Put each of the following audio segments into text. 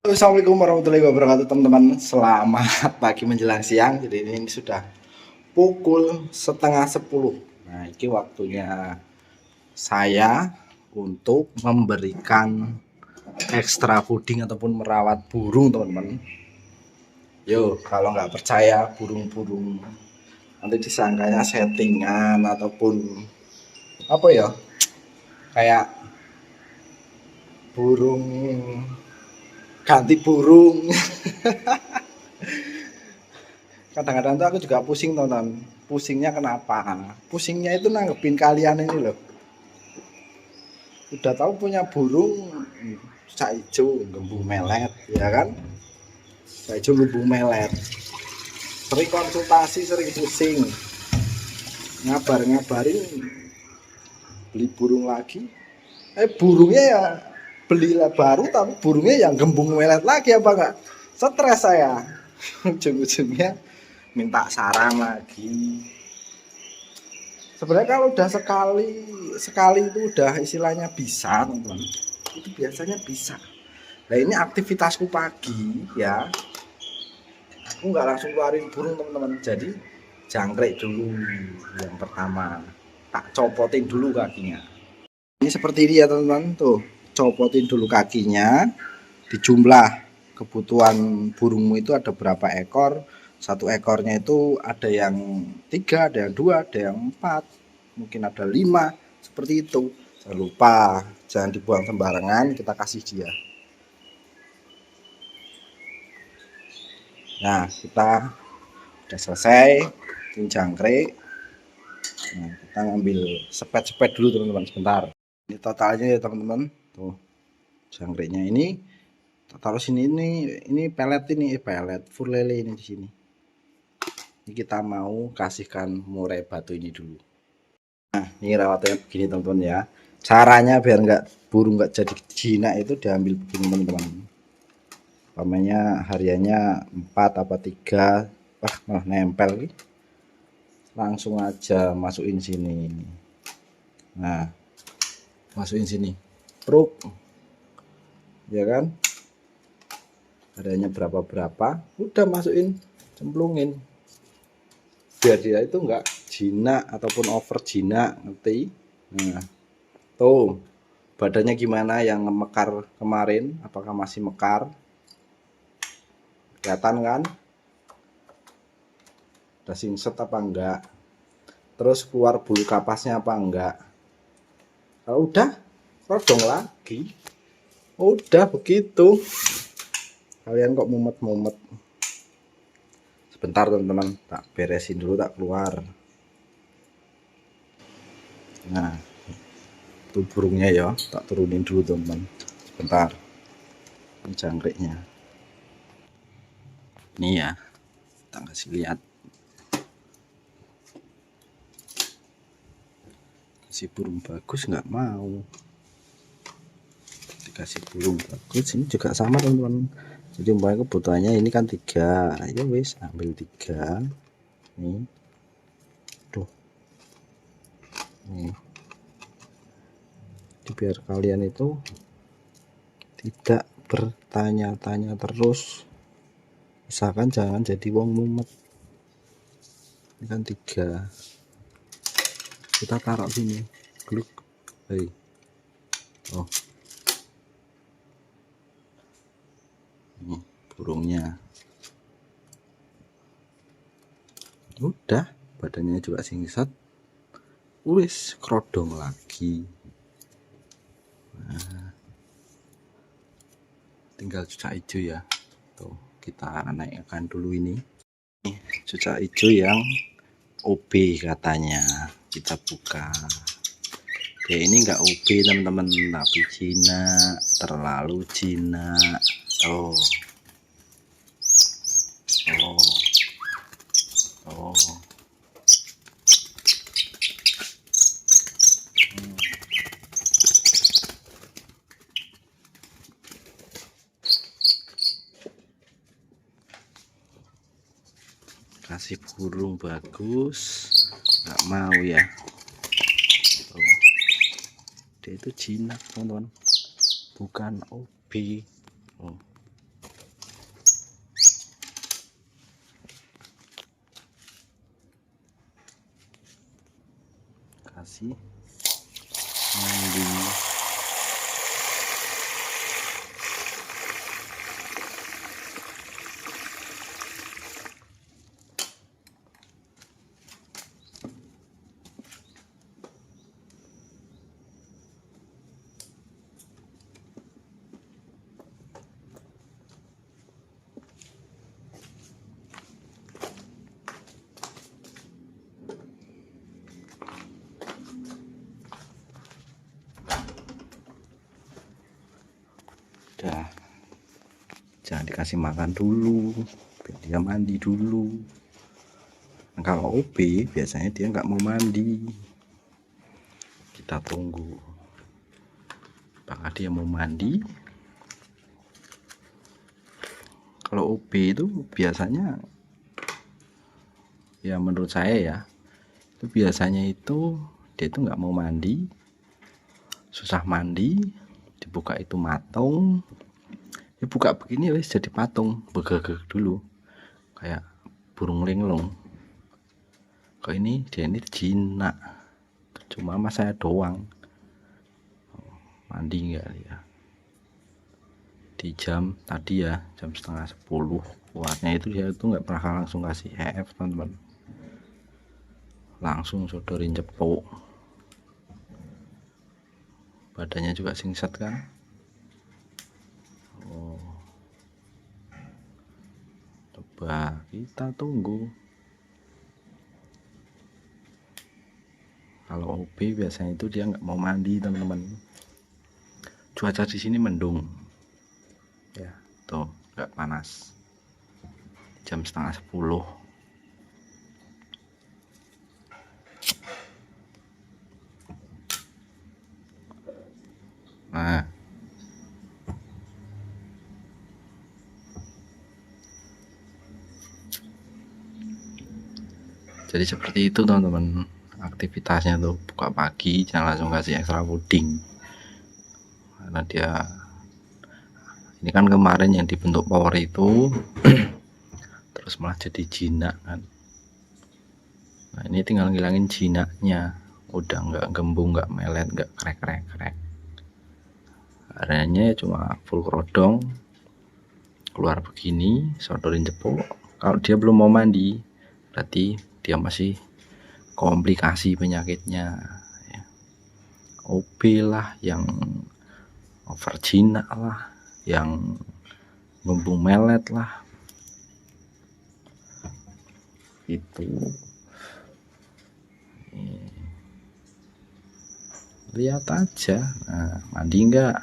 Assalamualaikum warahmatullahi wabarakatuh teman-teman. Selamat pagi menjelang siang. Jadi ini sudah pukul setengah 10. Nah ini waktunya saya untuk memberikan extra fooding ataupun merawat burung teman-teman. Yo kalau nggak percaya burung-burung nanti disangkanya settingan ataupun apa ya, kayak burung ganti burung. Kadang-kadang tuh aku juga pusing teman-teman. Pusingnya kenapa? Pusingnya itu nanggepin kalian ini loh. Udah tahu punya burung cak ijo gembung melet, ya kan? Cak ijo gembung melet. Sering konsultasi, sering pusing. Ngabarin beli burung lagi. Burungnya ya beli baru tapi burungnya yang gembung melet lagi, apa enggak? Stres saya. Ujung-ujungnya minta saran lagi. Sebenarnya kalau udah sekali itu udah istilahnya bisa teman-teman, itu biasanya bisa. Nah ini aktivitasku pagi ya, aku nggak langsung keluarin burung teman-teman. Jadi jangkrik dulu yang pertama, tak copotin dulu kakinya. Ini seperti ini ya teman-teman, tuh copotin dulu kakinya, dijumlah kebutuhan burungmu itu ada berapa ekor. Satu ekornya itu ada yang 3, ada yang 2, ada yang 4, mungkin ada 5, seperti itu. Jangan lupa jangan dibuang sembarangan, kita kasih dia. Nah kita udah selesai jangkrik. Nah, kita ngambil sepet dulu teman-teman, sebentar. Ini totalnya ya teman-teman, tuh jangkriknya ini taruh sini. Ini pelet, ini pelet full lele ini di sini. Ini kita mau kasihkan murai batu ini dulu. Nah ini rawatnya begini teman-teman ya. Caranya biar burung nggak jadi jinak itu diambil begini teman-teman. Umpamanya hariannya 4 apa 3, wah malah nempel nih. Langsung aja masukin sini. Nah masukin sini, truk, ya kan? Hariannya berapa udah masukin, cemplungin. Biar dia itu enggak jinak ataupun over jinak, ngerti? Nah tuh badannya gimana yang mekar kemarin, apakah masih mekar? Kelihatan kan? Udah singset apa enggak? Terus keluar bulu kapasnya apa enggak? Kalau udah rodong lagi. Udah begitu. Kalian kok mumet-mumet? Sebentar teman-teman, tak beresin dulu, tak keluar. Nah itu burungnya ya, tak turunin dulu teman-teman. Sebentar. Ini jangkriknya. Ini ya, kita kasih lihat. Si burung bagus nggak mau. Dikasih burung bagus ini juga sama teman-teman. Jadi umpamanya kebutuhannya ini kan 3, ya wis ambil 3 nih. Tuh nih, jadi biar kalian itu tidak bertanya-tanya terus, misalkan jangan jadi wong mumet. Ini kan 3, kita taruh sini, gluk, hey. Oh ini burungnya udah, badannya juga singset, wis kerodong lagi. Nah, tinggal cucak hijau ya, tuh kita naikkan dulu. Ini cucak hijau yang OB katanya, kita buka. Ya ini enggak OB teman-teman, tapi jinak, terlalu jinak. Oh kasih burung bagus nggak mau ya. Dia itu jinak teman-teman, bukan OB. kasih mandi. Udah, jangan dikasih makan dulu, biar dia mandi dulu. Nah, kalau OB biasanya dia nggak mau mandi, kita tunggu apakah dia mau mandi. Kalau OB itu biasanya, ya menurut saya ya, itu biasanya itu dia itu nggak mau mandi, susah mandi, dibuka itu matung, dibuka begini wes jadi patung, begagak dulu kayak burung linglung. Kok ini dia ini jinak, cuma mas saya doang mandi enggak ya. Di jam tadi ya, jam 9:30 kuatnya itu dia itu nggak pernah langsung kasih EF teman-teman, langsung sodorin cepuk. Badannya juga singset kan. Oh, coba kita tunggu. Kalau OB biasanya itu dia nggak mau mandi teman-teman. Cuaca di sini mendung ya, tuh nggak panas, jam 9:30. Nah, jadi seperti itu teman-teman aktivitasnya tuh. Buka pagi jangan langsung kasih ekstra puding, karena dia ini kan kemarin yang dibentuk power itu terus malah jadi jinak kan. Nah ini tinggal ngilangin jinaknya, udah nggak gembung, nggak melet, nggak krek. Areanya cuma full kerodong keluar begini, sodorin cepuk. Kalau dia belum mau mandi berarti dia masih komplikasi penyakitnya ya. OB lah, yang over jinak lah, yang gembung melet lah, itu lihat aja. Nah, mandi enggak,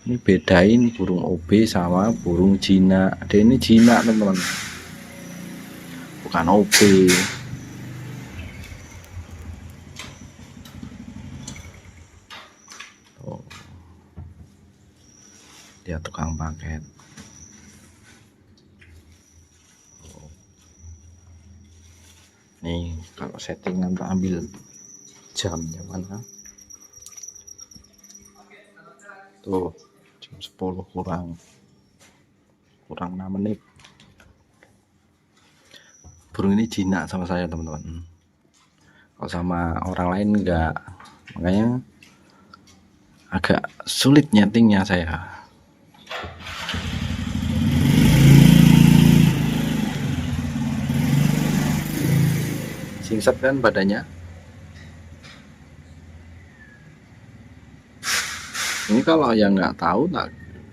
ini bedain burung OB sama burung jinak. Ada ini jinak teman-teman, bukan OB. Oh, dia tukang paket. Oh. Nih kalau settingan tak ambil jamnya mana tuh, jam 10 kurang 6 menit. Burung ini jinak sama saya teman-teman, kalau sama orang lain enggak, makanya agak sulit nyetingnya saya. Singset kan badannya. Ini kalau yang nggak tahu, tak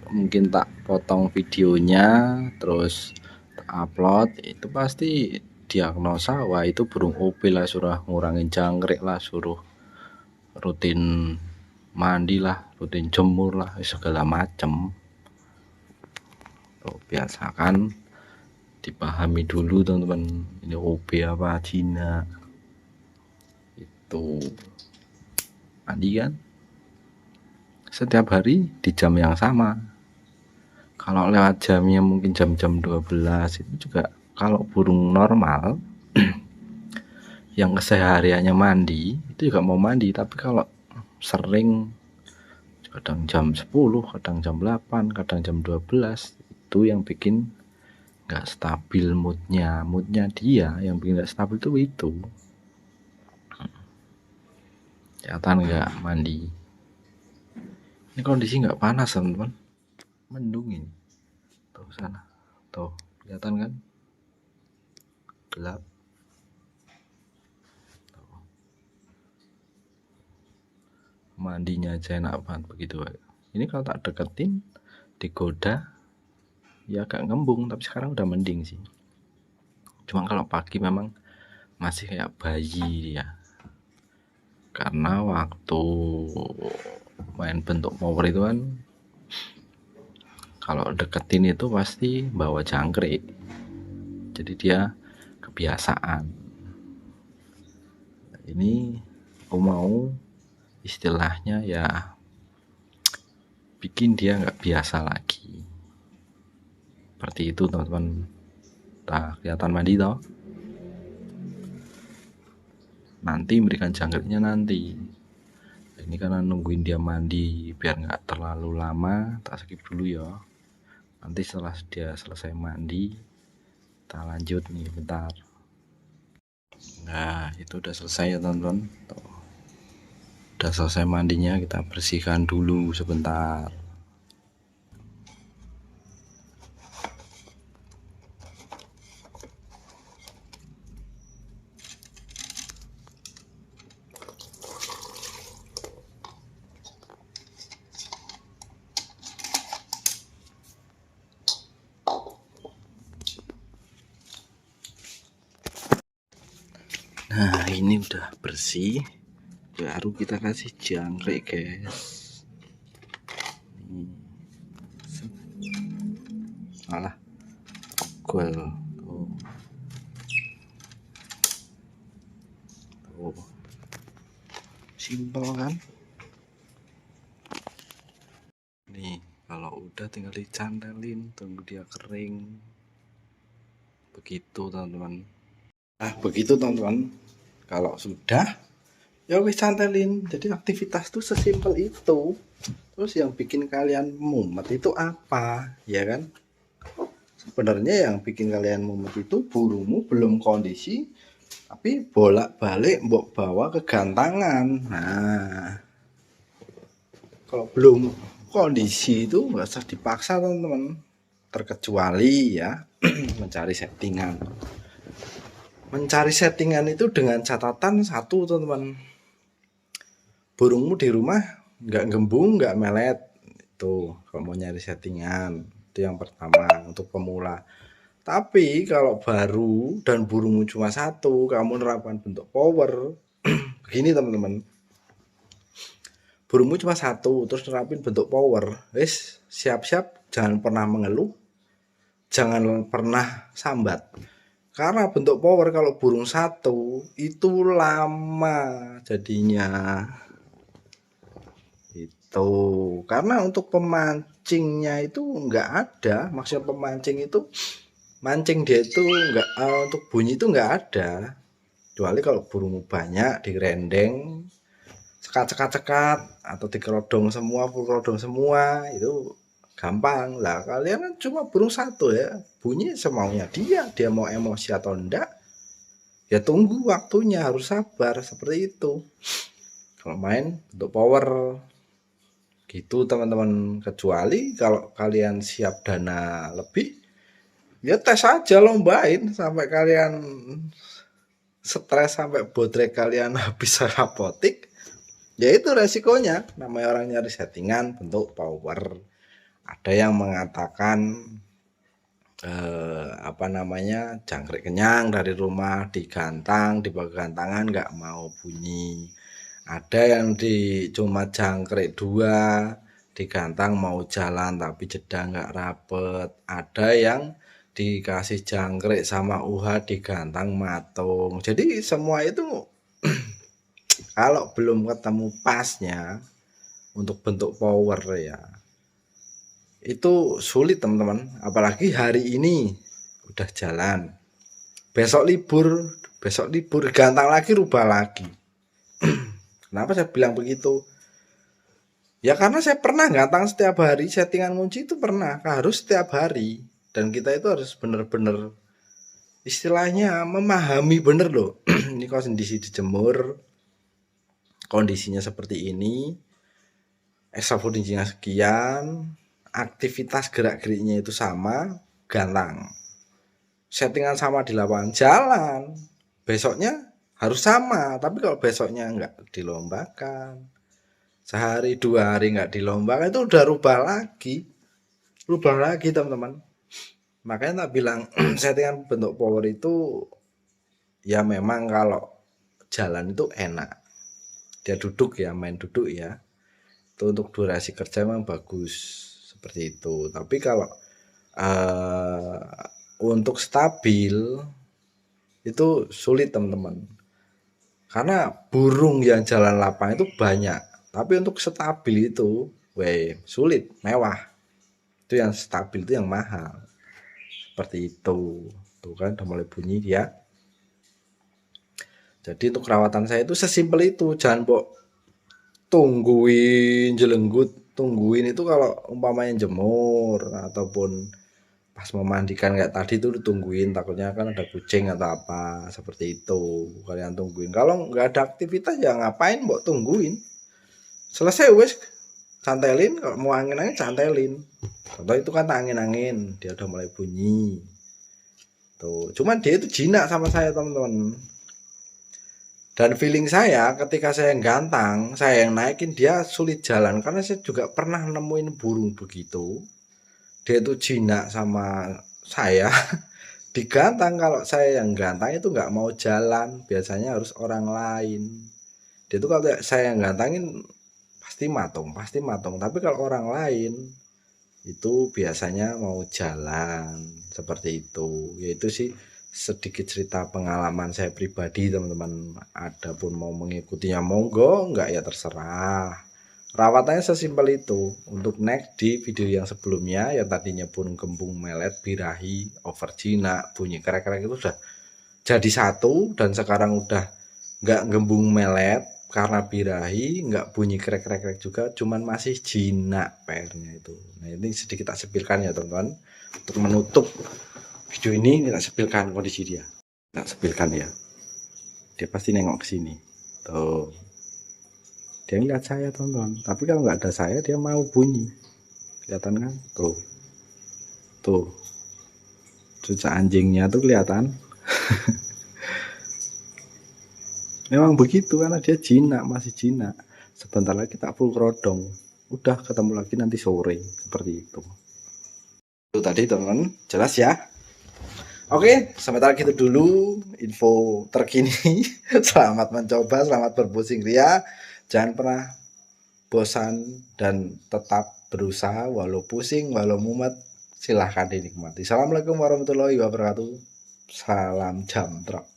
mungkin tak potong videonya terus tak upload, itu pasti diagnosa wah itu burung OB lah, suruh ngurangin jangkrik lah, suruh rutin mandi lah, rutin jemur lah, segala macem. Biasakan dipahami dulu teman-teman, ini OB apa Cina itu. Mandi kan setiap hari di jam yang sama. Kalau lewat jamnya mungkin jam-jam 12 itu juga kalau burung normal yang kesehariannya mandi itu juga mau mandi, tapi kalau sering kadang jam 10, kadang jam 8, kadang jam 12, itu yang bikin nggak stabil moodnya dia yang bikin nggak stabil itu. Kelihatan nggak mandi? Ini kondisi nggak panas teman-teman, mendung ini. Tuh sana, tuh kelihatan kan? Gelap. Tuh. Mandinya aja enak banget begitu. Ini kalau tak deketin, digoda, ya agak ngembung. Tapi sekarang udah mending sih. Cuma kalau pagi memang masih kayak bayi dia. Karena waktu main bentuk power itu kan, kalau deketin itu pasti bawa jangkrik, jadi dia kebiasaan. Ini aku mau istilahnya ya bikin dia nggak biasa lagi, seperti itu teman-teman. Nah, kelihatan mandi toh, nanti memberikan jangkriknya nanti. Ini karena nungguin dia mandi biar nggak terlalu lama, tak skip dulu ya. Nanti setelah dia selesai mandi, kita lanjut nih bentar. Nah, itu udah selesai ya teman-teman. Udah selesai mandinya, kita bersihkan dulu sebentar. Nah, ini udah bersih, baru kita kasih jangkrik guys. Alah, gol tuh. Tuh. Simpel kan? Nih, kalau udah tinggal dicantelin, tunggu dia kering. Begitu teman-teman. Nah, begitu teman-teman. Kalau sudah, ya wis cantelin. Jadi aktivitas tuh sesimpel itu. Terus yang bikin kalian mumet itu apa, ya kan? Sebenarnya yang bikin kalian mumet itu burungmu belum kondisi, tapi bolak-balik mbok bawa ke gantangan. Nah, kalau belum kondisi itu nggak usah dipaksa teman-teman. Terkecuali ya mencari settingan. Mencari settingan itu dengan catatan satu teman-teman, burungmu di rumah nggak gembung, nggak melet. Itu kalau mau nyari settingan, itu yang pertama untuk pemula. Tapi kalau baru dan burungmu cuma satu, kamu nerapkan bentuk power begini teman-teman. Burungmu cuma satu, terus nerapin bentuk power, wis siap-siap, jangan pernah mengeluh, jangan pernah sambat. Karena bentuk power kalau burung satu itu lama jadinya. Itu karena untuk pemancingnya itu nggak ada. Maksudnya pemancing itu mancing dia itu nggak untuk bunyi itu nggak ada. Kecuali kalau burung banyak direndeng, cekat-cekat atau dikerodong semua, full kerodong semua, itu gampang lah. Kalian kan cuma burung satu ya, bunyi semaunya dia mau emosi atau enggak ya tunggu waktunya, harus sabar, seperti itu kalau main untuk power gitu teman-teman. Kecuali kalau kalian siap dana lebih, ya tes aja, lombain sampai kalian stres, sampai bodrek kalian habis apotik. Ya itu resikonya, namanya orang nyari settingan bentuk power. Ada yang mengatakan jangkrik kenyang dari rumah digantang, dibawa gantangan nggak mau bunyi. Ada yang cuma jangkrik dua digantang mau jalan tapi jeda nggak rapet. Ada yang dikasih jangkrik sama UH digantang matung. Jadi semua itu kalau belum ketemu pasnya untuk bentuk power ya itu sulit teman-teman. Apalagi hari ini udah jalan, besok libur gantang lagi, rubah lagi. Kenapa saya bilang begitu? Ya karena saya pernah gantang setiap hari, settingan kunci itu pernah harus setiap hari, dan kita itu harus bener-bener istilahnya memahami bener loh. Ini kondisi dijemur, kondisinya seperti ini, extra footingnya sekian, aktivitas gerak-geriknya itu sama, gantang. Settingan sama di lapangan jalan, besoknya harus sama. Tapi kalau besoknya nggak dilombakan, sehari 2 hari nggak dilombakan, itu udah rubah lagi teman-teman. Makanya tak bilang settingan bentuk power itu ya memang kalau jalan itu enak, dia duduk ya, main duduk ya, itu untuk durasi kerja memang bagus seperti itu. Tapi kalau untuk stabil itu sulit teman-teman, karena burung yang jalan lapang itu banyak, tapi untuk stabil itu sulit, mewah. Itu yang stabil itu yang mahal, seperti itu. Tuh kan udah mulai bunyi dia. Jadi untuk perawatan saya itu sesimpel itu, jangan tungguin jelenggut, tungguin itu kalau umpamanya jemur ataupun pas memandikan kayak tadi tuh ditungguin, takutnya kan ada kucing atau apa, seperti itu kalian tungguin. Kalau nggak ada aktivitas ya ngapain mbok tungguin, selesai wes cantelin. Kalau mau angin-angin cantelin, contoh itu kan angin-angin dia udah mulai bunyi tuh. Cuman dia itu jinak sama saya teman-teman, dan feeling saya ketika saya gantang, saya yang naikin, dia sulit jalan. Karena saya juga pernah nemuin burung begitu, dia itu jinak sama saya digantang. Kalau saya yang gantang itu nggak mau jalan, biasanya harus orang lain. Dia itu kalau saya yang gantangin pasti matung. Tapi kalau orang lain itu biasanya mau jalan, seperti itu. Yaitu sih sedikit cerita pengalaman saya pribadi teman-teman. Adapun mau mengikutinya monggo, enggak ya terserah. Rawatannya sesimpel itu. Untuk next di video yang sebelumnya, yang tadinya burung gembung, melet, birahi, over jinak, bunyi krek-krek itu sudah jadi satu, dan sekarang udah nggak gembung melet karena birahi, nggak bunyi krek-krek juga, cuman masih jinak PR-nya itu. Nah ini sedikit tak sepilkan ya teman-teman, untuk menutup video ini tak sepilkan kondisi dia, tak sepilkan ya. Dia pasti nengok ke sini tuh, dia ngeliat saya teman-teman. Tapi kalau nggak ada saya dia mau bunyi, kelihatan kan tuh, tuh cucak anjingnya tuh kelihatan. Memang begitu karena dia jinak, masih jinak. Sebentar lagi tak full kerodong, udah ketemu lagi nanti sore, seperti itu. Itu tadi teman-teman, jelas ya. Oke, sementara itu dulu info terkini. Selamat mencoba, selamat berpusing ria. Jangan pernah bosan dan tetap berusaha, walau pusing, walau mumet, silahkan dinikmati. Assalamualaikum warahmatullahi wabarakatuh. Salam jam truk.